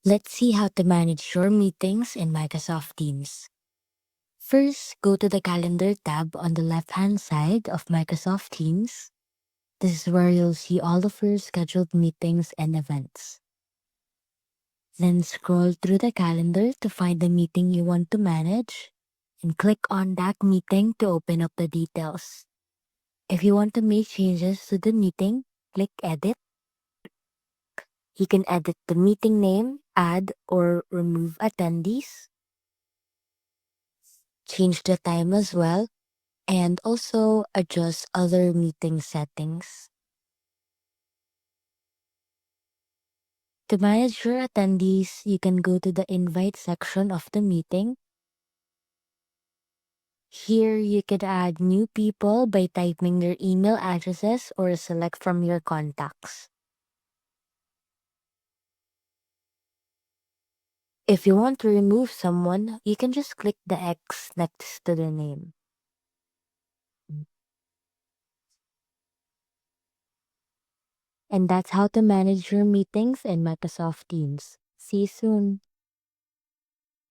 Let's see how to manage your meetings in Microsoft Teams. First, go to the Calendar tab on the left-hand side of Microsoft Teams. This is where you'll see all of your scheduled meetings and events. Then scroll through the calendar to find the meeting you want to manage and click on that meeting to open up the details. If you want to make changes to the meeting, click Edit. You can edit the meeting name, add or remove attendees, change the time as well, and also adjust other meeting settings. To manage your attendees, you can go to the invite section of the meeting. Here, you could add new people by typing their email addresses or select from your contacts. If you want to remove someone, you can just click the X next to the name. And that's how to manage your meetings in Microsoft Teams. See you soon.